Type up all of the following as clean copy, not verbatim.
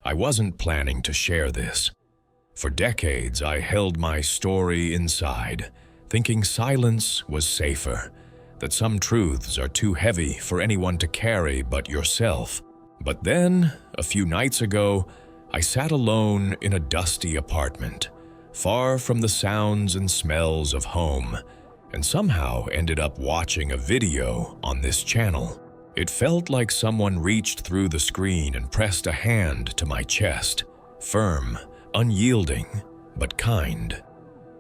I wasn't planning to share this. For decades, I held my story inside, thinking silence was safer, that some truths are too heavy for anyone to carry but yourself. But then, a few nights ago, I sat alone in a dusty apartment, far from the sounds and smells of home, and somehow ended up watching a video on this channel. It felt like someone reached through the screen and pressed a hand to my chest, firm, unyielding, but kind.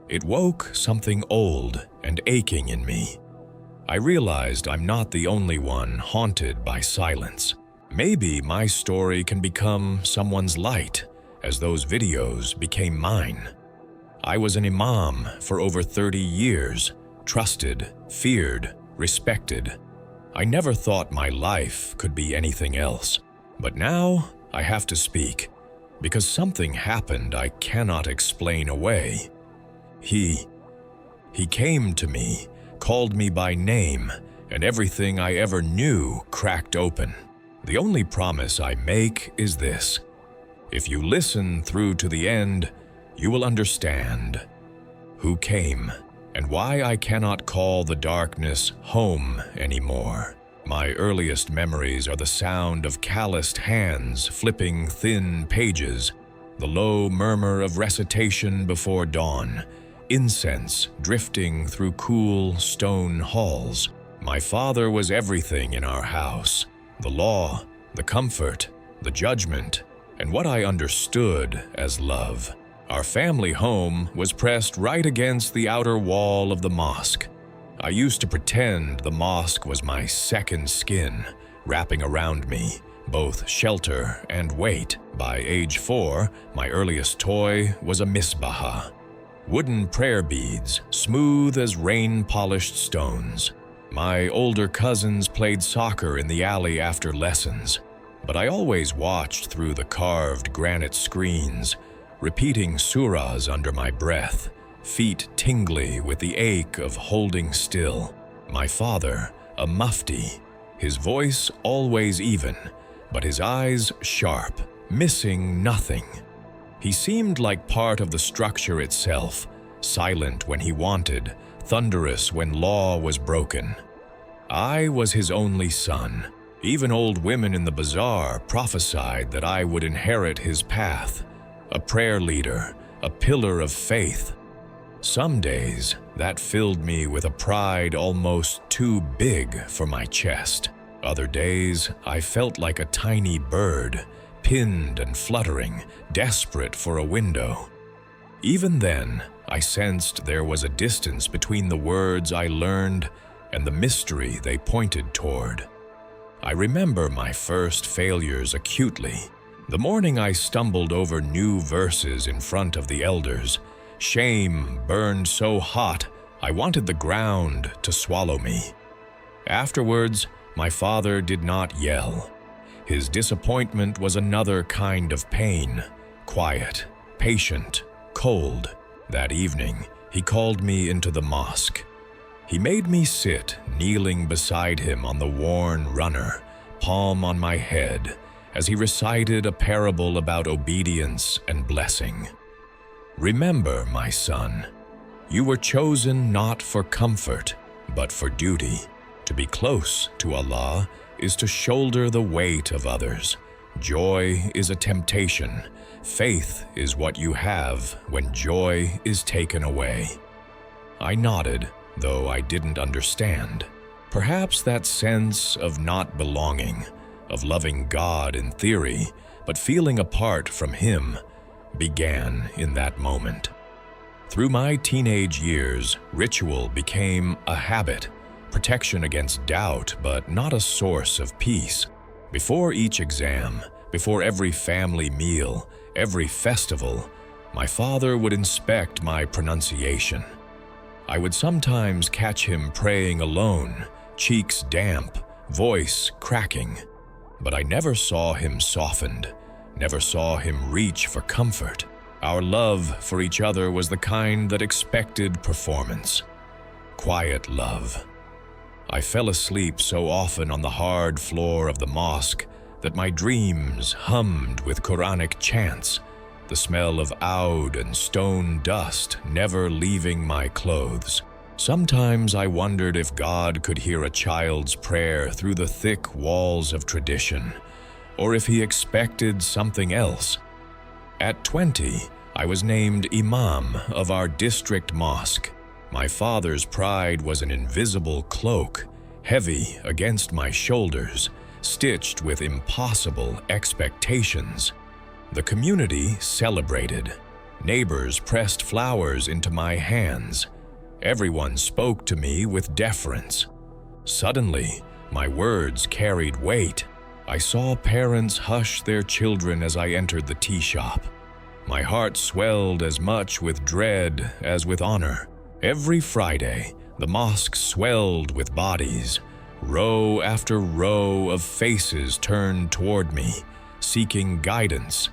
It woke something old and aching in me. I realized I'm not the only one haunted by silence. Maybe my story can become someone's light, as those videos became mine. I was an imam for over 30 years, trusted, feared, respected. I never thought my life could be anything else. But now I have to speak, because something happened I cannot explain away. He came to me, called me by name, and everything I ever knew cracked open. The only promise I make is this: if you listen through to the end, you will understand who came and why I cannot call the darkness home anymore. My earliest memories are the sound of calloused hands flipping thin pages, the low murmur of recitation before dawn, incense drifting through cool stone halls. My father was everything in our house: the law, the comfort, the judgment, and what I understood as love. Our family home was pressed right against the outer wall of the mosque. I used to pretend the mosque was my second skin, wrapping around me, both shelter and weight. By age 4, my earliest toy was a misbah, wooden prayer beads, smooth as rain-polished stones. My older cousins played soccer in the alley after lessons, but I always watched through the carved granite screens, repeating surahs under my breath, feet tingly with the ache of holding still. My father, a mufti, his voice always even, but his eyes sharp, missing nothing. He seemed like part of the structure itself, silent when he wanted, thunderous when law was broken. I was his only son. Even old women in the bazaar prophesied that I would inherit his path. A prayer leader, a pillar of faith. Some days, that filled me with a pride almost too big for my chest. Other days, I felt like a tiny bird, pinned and fluttering, desperate for a window. Even then, I sensed there was a distance between the words I learned and the mystery they pointed toward. I remember my first failures acutely. The morning I stumbled over new verses in front of the elders, shame burned so hot I wanted the ground to swallow me. Afterwards, my father did not yell. His disappointment was another kind of pain, quiet, patient, cold. That evening, he called me into the mosque. He made me sit, kneeling beside him on the worn runner, palm on my head, as he recited a parable about obedience and blessing. Remember, my son, you were chosen not for comfort, but for duty. To be close to Allah is to shoulder the weight of others. Joy is a temptation. Faith is what you have when joy is taken away. I nodded, though I didn't understand. Perhaps that sense of not belonging, of loving God in theory, but feeling apart from Him, began in that moment. Through my teenage years, ritual became a habit, protection against doubt, but not a source of peace. Before each exam, before every family meal, every festival, my father would inspect my pronunciation. I would sometimes catch him praying alone, cheeks damp, voice cracking. But I never saw him softened, never saw him reach for comfort. Our love for each other was the kind that expected performance. Quiet love. I fell asleep so often on the hard floor of the mosque, that my dreams hummed with Quranic chants, the smell of oud and stone dust never leaving my clothes. Sometimes I wondered if God could hear a child's prayer through the thick walls of tradition, or if he expected something else. At 20, I was named Imam of our district mosque. My father's pride was an invisible cloak, heavy against my shoulders, stitched with impossible expectations. The community celebrated. Neighbors pressed flowers into my hands. Everyone spoke to me with deference. Suddenly, my words carried weight. I saw parents hush their children as I entered the tea shop. My heart swelled as much with dread as with honor. Every Friday, the mosque swelled with bodies. Row after row of faces turned toward me, seeking guidance.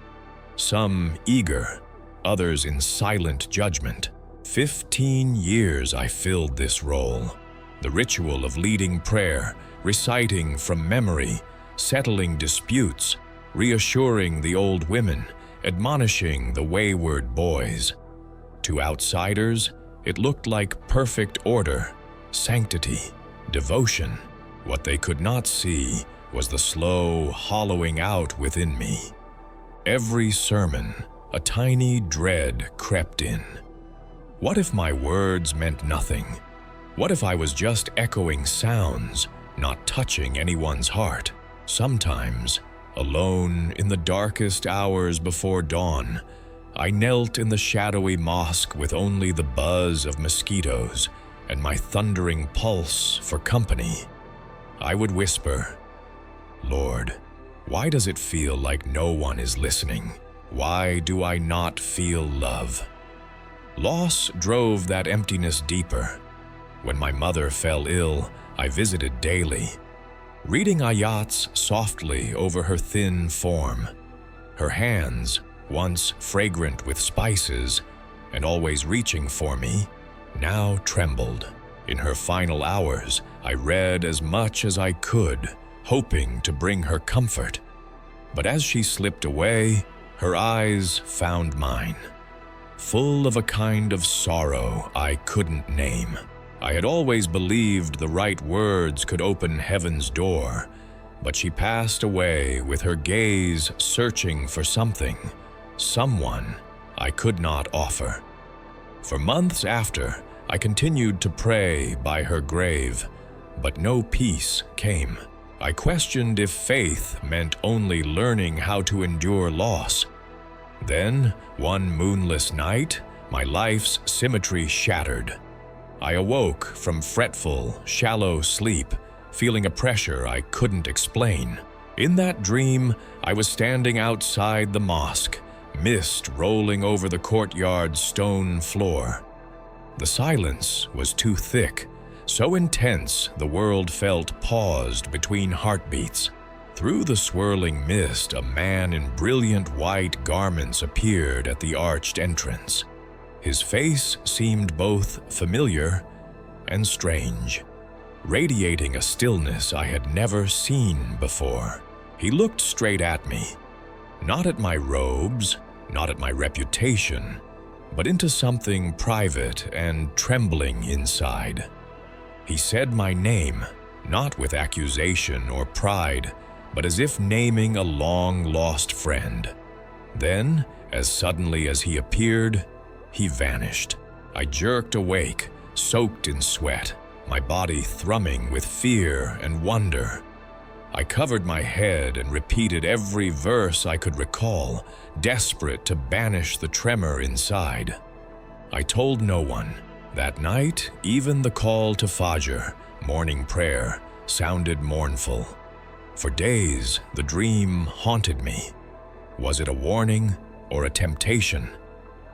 Some eager, others in silent judgment. 15 years I filled this role. The ritual of leading prayer, reciting from memory, settling disputes, reassuring the old women, admonishing the wayward boys. To outsiders, it looked like perfect order, sanctity, devotion. What they could not see was the slow hollowing out within me. Every sermon, a tiny dread crept in. What if my words meant nothing? What if I was just echoing sounds, not touching anyone's heart? Sometimes, alone in the darkest hours before dawn, I knelt in the shadowy mosque with only the buzz of mosquitoes and my thundering pulse for company. I would whisper, "Lord, why does it feel like no one is listening? Why do I not feel love?" Loss drove that emptiness deeper. When my mother fell ill, I visited daily, reading ayats softly over her thin form. Her hands, once fragrant with spices and always reaching for me, now trembled. In her final hours, I read as much as I could, hoping to bring her comfort. But as she slipped away, her eyes found mine, full of a kind of sorrow I couldn't name. I had always believed the right words could open heaven's door, but she passed away with her gaze searching for something, someone I could not offer. For months after, I continued to pray by her grave, but no peace came. I questioned if faith meant only learning how to endure loss. Then, one moonless night, my life's symmetry shattered. I awoke from fretful, shallow sleep, feeling a pressure I couldn't explain. In that dream, I was standing outside the mosque, mist rolling over the courtyard's stone floor. The silence was too thick, so intense the world felt paused between heartbeats. Through the swirling mist, a man in brilliant white garments appeared at the arched entrance. His face seemed both familiar and strange, radiating a stillness I had never seen before. He looked straight at me, not at my robes, not at my reputation, but into something private and trembling inside. He said my name, not with accusation or pride, but as if naming a long-lost friend. Then, as suddenly as he appeared, he vanished. I jerked awake, soaked in sweat, my body thrumming with fear and wonder. I covered my head and repeated every verse I could recall, desperate to banish the tremor inside. I told no one. That night, even the call to Fajr, morning prayer, sounded mournful. For days, the dream haunted me. Was it a warning or a temptation?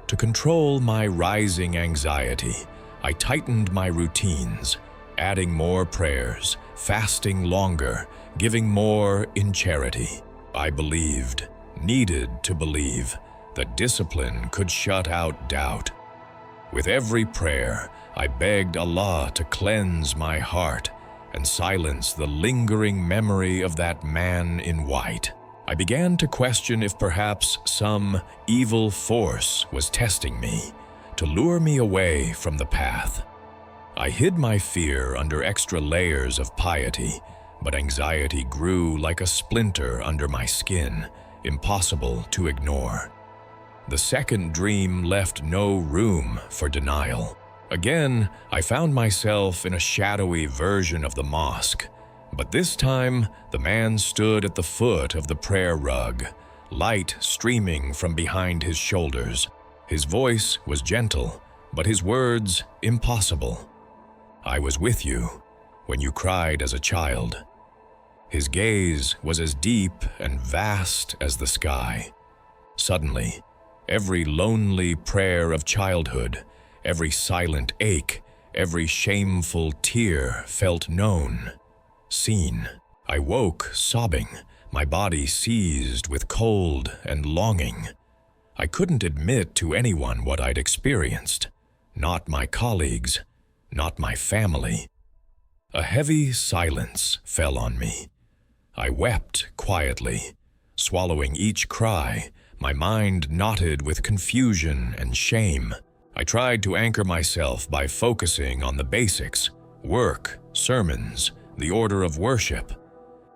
To control my rising anxiety, I tightened my routines, adding more prayers, fasting longer, giving more in charity. I believed, needed to believe, that discipline could shut out doubt. With every prayer, I begged Allah to cleanse my heart, and silence the lingering memory of that man in white. I began to question if perhaps some evil force was testing me, to lure me away from the path. I hid my fear under extra layers of piety, but anxiety grew like a splinter under my skin, impossible to ignore. The second dream left no room for denial. Again, I found myself in a shadowy version of the mosque, but this time the man stood at the foot of the prayer rug, light streaming from behind his shoulders. His voice was gentle, but his words impossible. "I was with you when you cried as a child." His gaze was as deep and vast as the sky. Suddenly, every lonely prayer of childhood, every silent ache, every shameful tear felt known, seen. I woke sobbing, my body seized with cold and longing. I couldn't admit to anyone what I'd experienced, not my colleagues, not my family. A heavy silence fell on me. I wept quietly, swallowing each cry, my mind knotted with confusion and shame. I tried to anchor myself by focusing on the basics: work, sermons, the order of worship.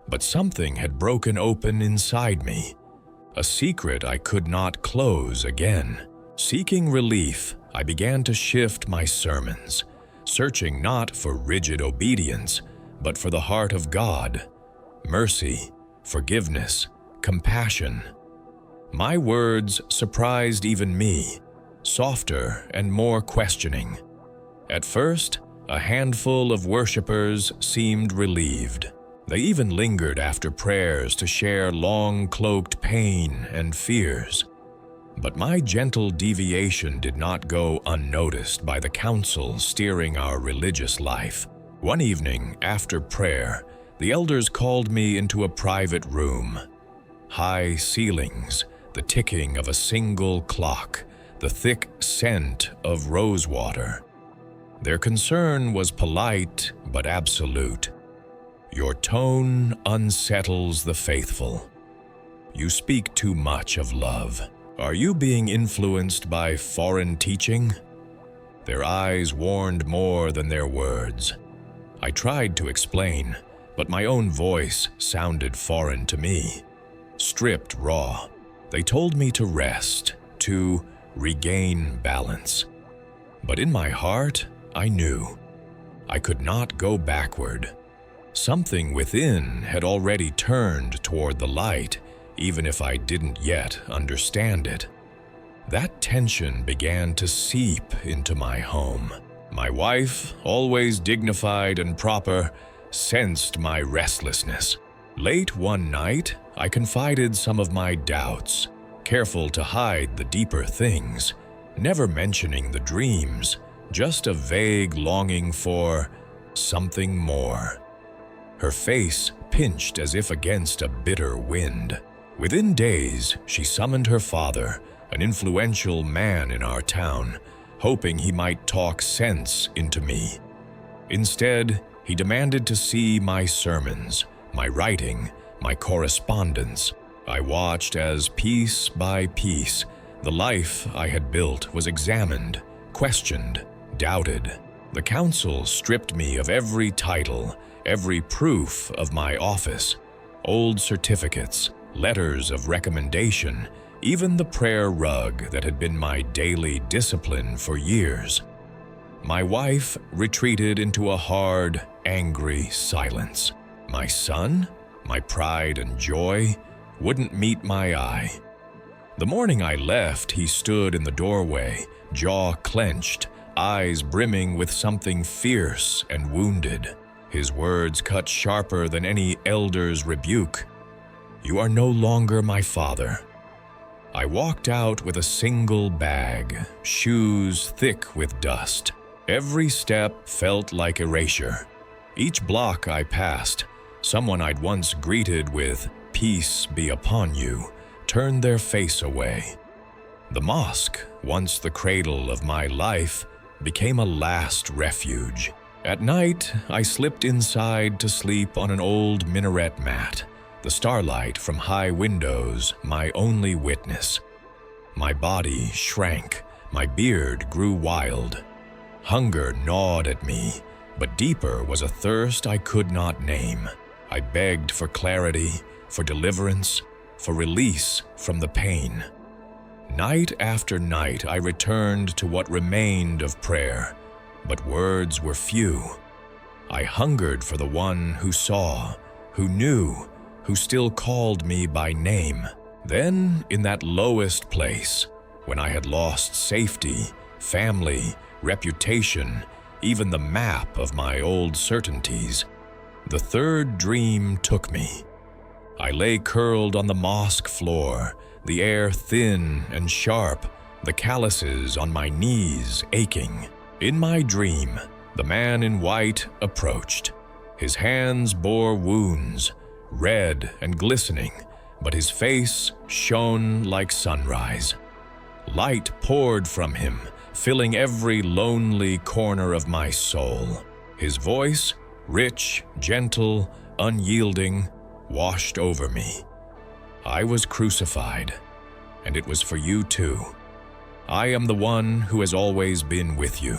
But something had broken open inside me, a secret I could not close again. Seeking relief, I began to shift my sermons, searching not for rigid obedience, but for the heart of God: mercy, forgiveness, compassion. My words surprised even me, softer and more questioning. At first, a handful of worshipers seemed relieved. They even lingered after prayers to share long-cloaked pain and fears. But my gentle deviation did not go unnoticed by the council steering our religious life. One evening, after prayer, the elders called me into a private room. High ceilings, the ticking of a single clock, the thick scent of rosewater. Their concern was polite but absolute. "Your tone unsettles the faithful. You speak too much of love. Are you being influenced by foreign teaching?" Their eyes warned more than their words. I tried to explain, but my own voice sounded foreign to me. Stripped raw, they told me to rest, to regain balance. But in my heart, I knew I could not go backward. Something within had already turned toward the light, even if I didn't yet understand it. That tension began to seep into my home. My wife, always dignified and proper, sensed my restlessness. Late one night, I confided some of my doubts, careful to hide the deeper things, never mentioning the dreams, just a vague longing for something more. Her face pinched as if against a bitter wind. Within days, she summoned her father, an influential man in our town, hoping he might talk sense into me. Instead, he demanded to see my sermons, my writing, my correspondence. I watched as piece by piece, the life I had built was examined, questioned, doubted. The council stripped me of every title, every proof of my office, old certificates, letters of recommendation, even the prayer rug that had been my daily discipline for years. My wife retreated into a hard, angry silence. My son, my pride and joy, wouldn't meet my eye. The morning I left, he stood in the doorway, jaw clenched, eyes brimming with something fierce and wounded. His words cut sharper than any elder's rebuke. "You are no longer my father." I walked out with a single bag, shoes thick with dust. Every step felt like erasure. Each block I passed, someone I'd once greeted with "Peace be upon you," turned their face away. The mosque, once the cradle of my life, became a last refuge. At night, I slipped inside to sleep on an old minaret mat, the starlight from high windows my only witness. My body shrank, my beard grew wild. Hunger gnawed at me, but deeper was a thirst I could not name. I begged for clarity, for deliverance, for release from the pain. Night after night I returned to what remained of prayer, but words were few. I hungered for the one who saw, who knew, who still called me by name. Then, in that lowest place, when I had lost safety, family, reputation, even the map of my old certainties, the third dream took me. I lay curled on the mosque floor, the air thin and sharp, the calluses on my knees aching. In my dream, the man in white approached. His hands bore wounds, red and glistening, but his face shone like sunrise. Light poured from him, filling every lonely corner of my soul. His voice, rich, gentle, unyielding, washed over me. I was crucified, and it was for you too. I am the one who has always been with you.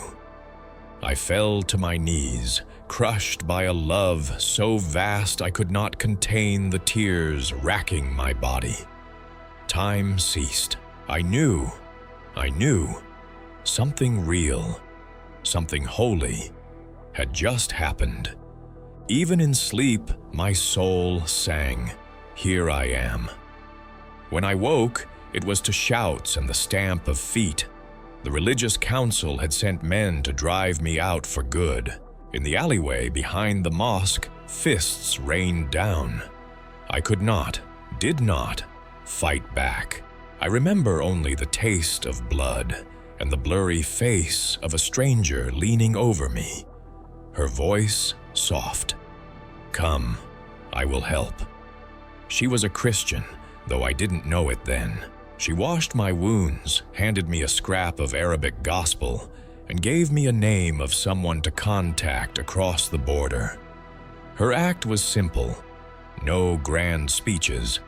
I fell to my knees, crushed by a love so vast I could not contain the tears racking my body. Time ceased. I knew, something real, something holy had just happened. Even in sleep, my soul sang, "Here I am." When I woke, it was to shouts and the stamp of feet. The religious council had sent men to drive me out for good. In the alleyway behind the mosque, fists rained down. I could not, did not, fight back. I remember only the taste of blood and the blurry face of a stranger leaning over me. Her voice soft. "Come, I will help." She was a Christian, though I didn't know it then. She washed my wounds, handed me a scrap of Arabic gospel, and gave me a name of someone to contact across the border. Her act was simple, no grand speeches,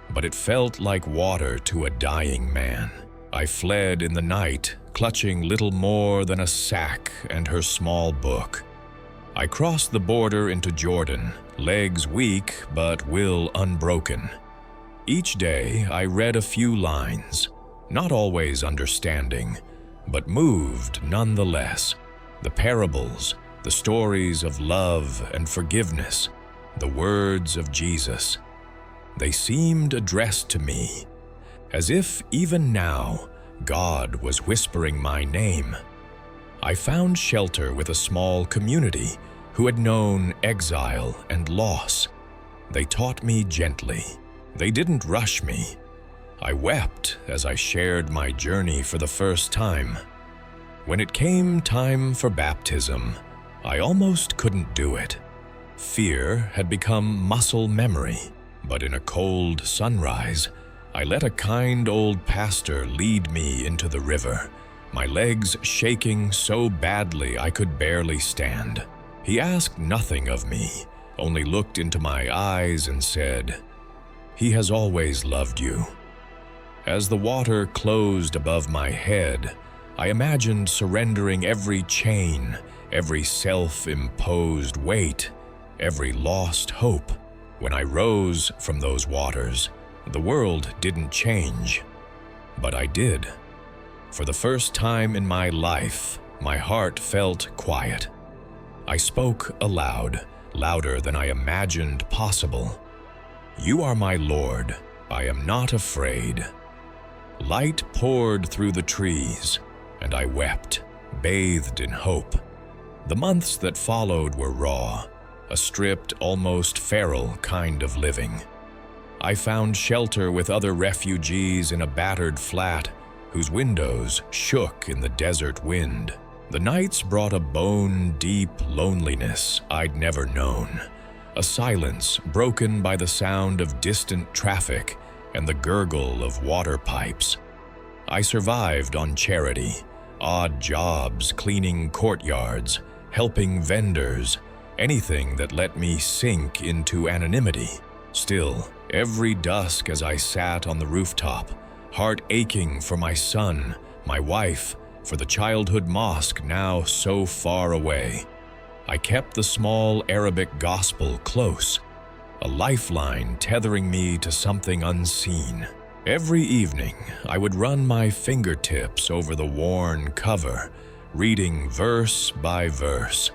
but it felt like water to a dying man. I fled in the night, clutching little more than a sack and her small book. I crossed the border into Jordan, legs weak but will unbroken. Each day I read a few lines, not always understanding, but moved nonetheless. The parables, the stories of love and forgiveness, the words of Jesus. They seemed addressed to me, as if even now God was whispering my name. I found shelter with a small community who had known exile and loss. They taught me gently. They didn't rush me. I wept as I shared my journey for the first time. When it came time for baptism, I almost couldn't do it. Fear had become muscle memory, but in a cold sunrise, I let a kind old pastor lead me into the river, my legs shaking so badly I could barely stand. He asked nothing of me, only looked into my eyes and said, "He has always loved you." As the water closed above my head, I imagined surrendering every chain, every self-imposed weight, every lost hope. When I rose from those waters, the world didn't change, but I did. For the first time in my life, my heart felt quiet. I spoke aloud, louder than I imagined possible. "You are my Lord. I am not afraid." Light poured through the trees, and I wept, bathed in hope. The months that followed were raw, a stripped, almost feral kind of living. I found shelter with other refugees in a battered flat whose windows shook in the desert wind. The nights brought a bone-deep loneliness I'd never known, a silence broken by the sound of distant traffic and the gurgle of water pipes. I survived on charity, odd jobs cleaning courtyards, helping vendors, anything that let me sink into anonymity. Still, every dusk as I sat on the rooftop, heart aching for my son, my wife, for the childhood mosque now so far away, I kept the small Arabic gospel close, a lifeline tethering me to something unseen. Every evening, I would run my fingertips over the worn cover, reading verse by verse.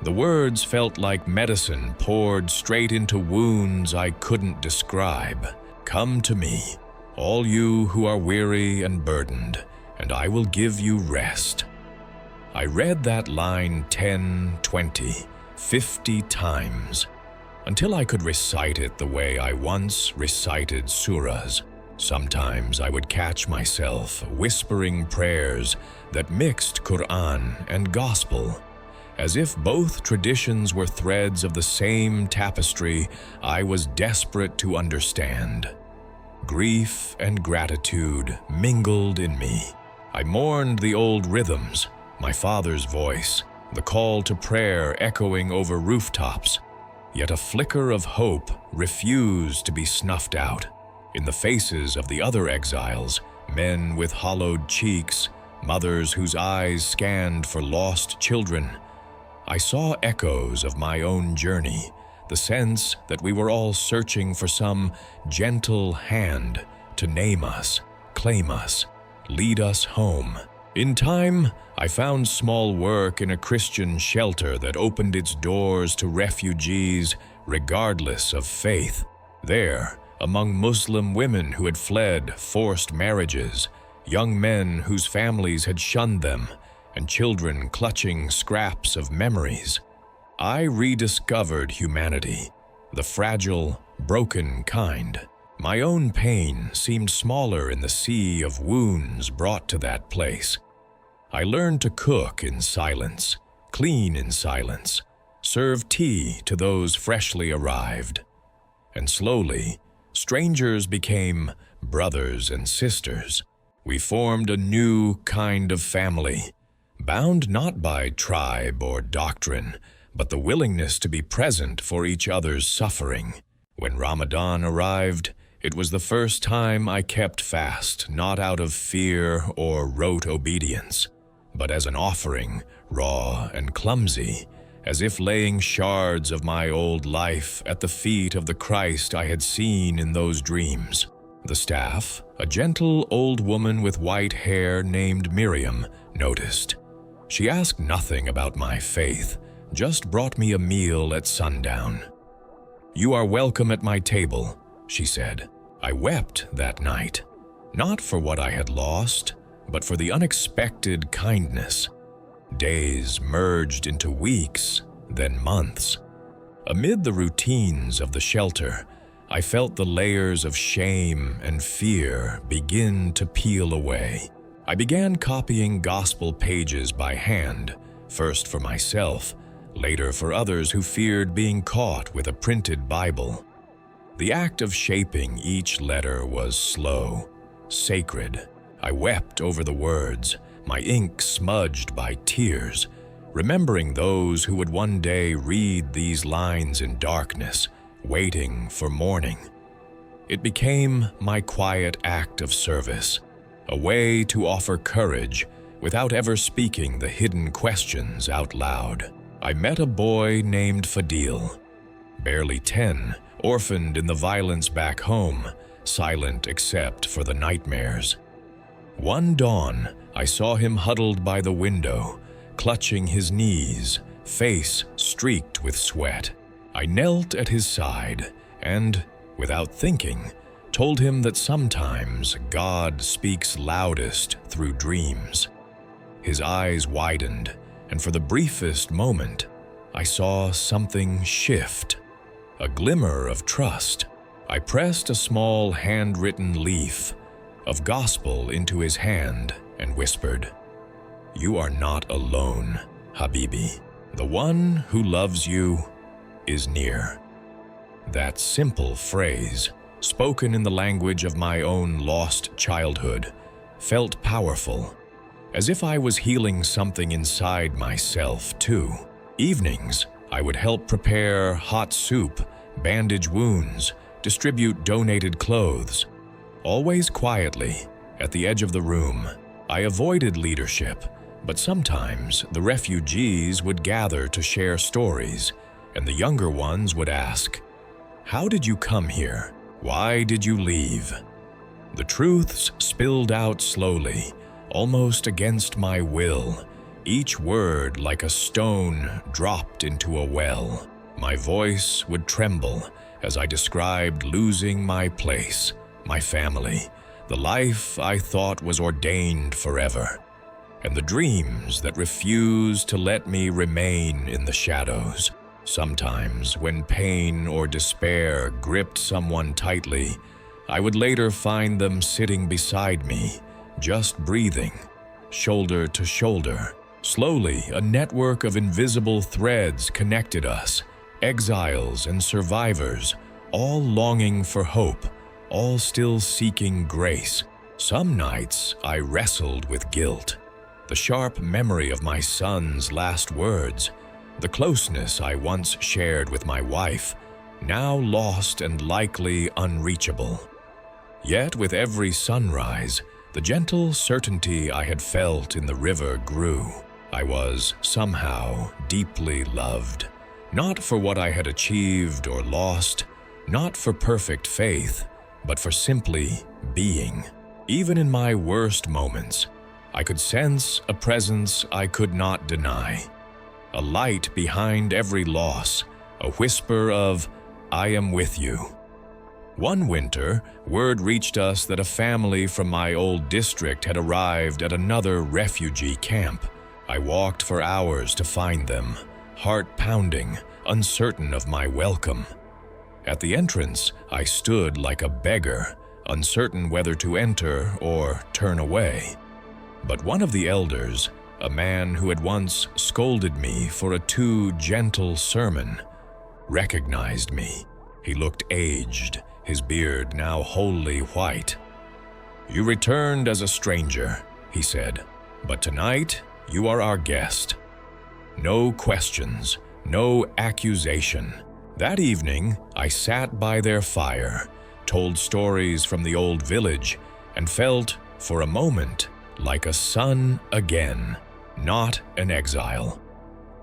The words felt like medicine poured straight into wounds I couldn't describe. "Come to me, all you who are weary and burdened, and I will give you rest." I read that line 10, 20, 50 times, until I could recite it the way I once recited surahs. Sometimes I would catch myself whispering prayers that mixed Quran and gospel. As if both traditions were threads of the same tapestry I was desperate to understand. Grief and gratitude mingled in me. I mourned the old rhythms, my father's voice, the call to prayer echoing over rooftops, yet a flicker of hope refused to be snuffed out. In the faces of the other exiles, men with hollowed cheeks, mothers whose eyes scanned for lost children, I saw echoes of my own journey, the sense that we were all searching for some gentle hand to name us, claim us, lead us home. In time, I found small work in a Christian shelter that opened its doors to refugees regardless of faith. There, among Muslim women who had fled forced marriages, young men whose families had shunned them, and children clutching scraps of memories, I rediscovered humanity, the fragile, broken kind. My own pain seemed smaller in the sea of wounds brought to that place. I learned to cook in silence, clean in silence, serve tea to those freshly arrived. And slowly, strangers became brothers and sisters. We formed a new kind of family, bound not by tribe or doctrine, but the willingness to be present for each other's suffering. When Ramadan arrived, it was the first time I kept fast, not out of fear or rote obedience, but as an offering, raw and clumsy, as if laying shards of my old life at the feet of the Christ I had seen in those dreams. The staff, a gentle old woman with white hair named Miriam, noticed. She asked nothing about my faith, just brought me a meal at sundown. "You are welcome at my table," she said. I wept that night, not for what I had lost, but for the unexpected kindness. Days merged into weeks, then months. Amid the routines of the shelter, I felt the layers of shame and fear begin to peel away. I began copying gospel pages by hand, first for myself, later for others who feared being caught with a printed Bible. The act of shaping each letter was slow, sacred. I wept over the words, my ink smudged by tears, remembering those who would one day read these lines in darkness, waiting for morning. It became my quiet act of service, a way to offer courage without ever speaking the hidden questions out loud. I met a boy named Fadil, barely 10, orphaned in the violence back home, silent except for the nightmares. One dawn, I saw him huddled by the window, clutching his knees, face streaked with sweat. I knelt at his side and, without thinking, told him that sometimes God speaks loudest through dreams. His eyes widened, and for the briefest moment, I saw something shift, a glimmer of trust. I pressed a small handwritten leaf of gospel into his hand and whispered, "You are not alone, Habibi. The one who loves you is near." That simple phrase, spoken in the language of my own lost childhood, felt powerful. as if I was healing something inside myself, too. Evenings, I would help prepare hot soup, bandage wounds, distribute donated clothes. Always quietly, at the edge of the room, I avoided leadership, but sometimes the refugees would gather to share stories, and the younger ones would ask, "How did you come here? Why did you leave?" The truths spilled out slowly, almost against my will, each word like a stone dropped into a well. My voice would tremble as I described losing my place, my family, the life I thought was ordained forever, and the dreams that refused to let me remain in the shadows. Sometimes, when pain or despair gripped someone tightly, I would later find them sitting beside me, just breathing, shoulder to shoulder. Slowly, a network of invisible threads connected us, exiles and survivors, all longing for hope, all still seeking grace. Some nights I wrestled with guilt, the sharp memory of my son's last words, the closeness I once shared with my wife, now lost and likely unreachable. Yet with every sunrise, the gentle certainty I had felt in the river grew. I was somehow deeply loved, not for what I had achieved or lost, not for perfect faith, but for simply being. Even in my worst moments, I could sense a presence I could not deny, a light behind every loss, a whisper of, "I am with you." One winter, word reached us that a family from my old district had arrived at another refugee camp. I walked for hours to find them, heart pounding, uncertain of my welcome. At the entrance, I stood like a beggar, uncertain whether to enter or turn away. But one of the elders, a man who had once scolded me for a too gentle sermon, recognized me. He looked aged, his beard now wholly white. "You returned as a stranger," he said, "but tonight you are our guest." No questions, no accusation. That evening, I sat by their fire, told stories from the old village, and felt, for a moment, like a son again, not an exile.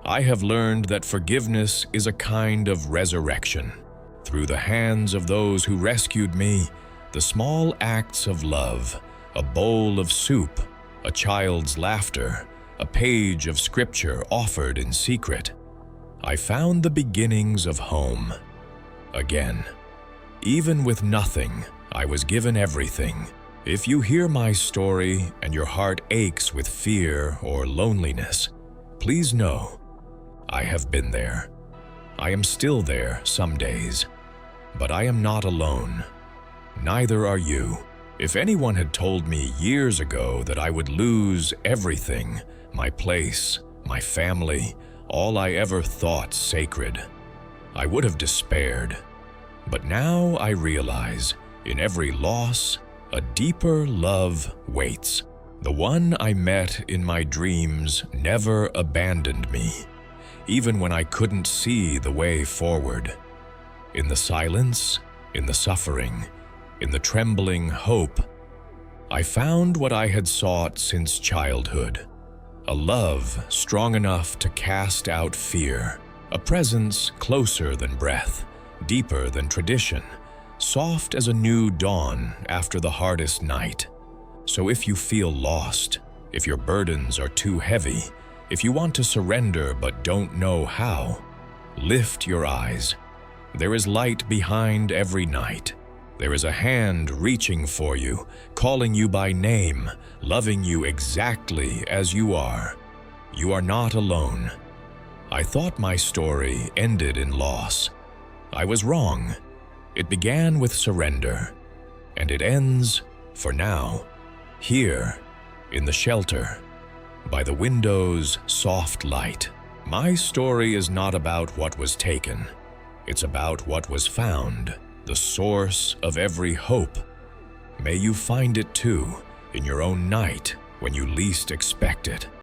I have learned that forgiveness is a kind of resurrection. Through the hands of those who rescued me, the small acts of love, a bowl of soup, a child's laughter, a page of scripture offered in secret, I found the beginnings of home. Again, even with nothing, I was given everything. If you hear my story and your heart aches with fear or loneliness, please know I have been there. I am still there some days, but I am not alone. Neither are you. If anyone had told me years ago that I would lose everything, my place, my family, all I ever thought sacred, I would have despaired. But now I realize, in every loss, a deeper love waits. The one I met in my dreams never abandoned me, even when I couldn't see the way forward. In the silence, in the suffering, in the trembling hope, I found what I had sought since childhood. A love strong enough to cast out fear, a presence closer than breath, deeper than tradition, soft as a new dawn after the hardest night. So if you feel lost, if your burdens are too heavy, if you want to surrender but don't know how, lift your eyes. There is light behind every night. There is a hand reaching for you, calling you by name, loving you exactly as you are. You are not alone. I thought my story ended in loss. I was wrong. It began with surrender, and it ends, for now, here, in the shelter, by the window's soft light. My story is not about what was taken. It's about what was found, the source of every hope. May you find it too, in your own night, when you least expect it.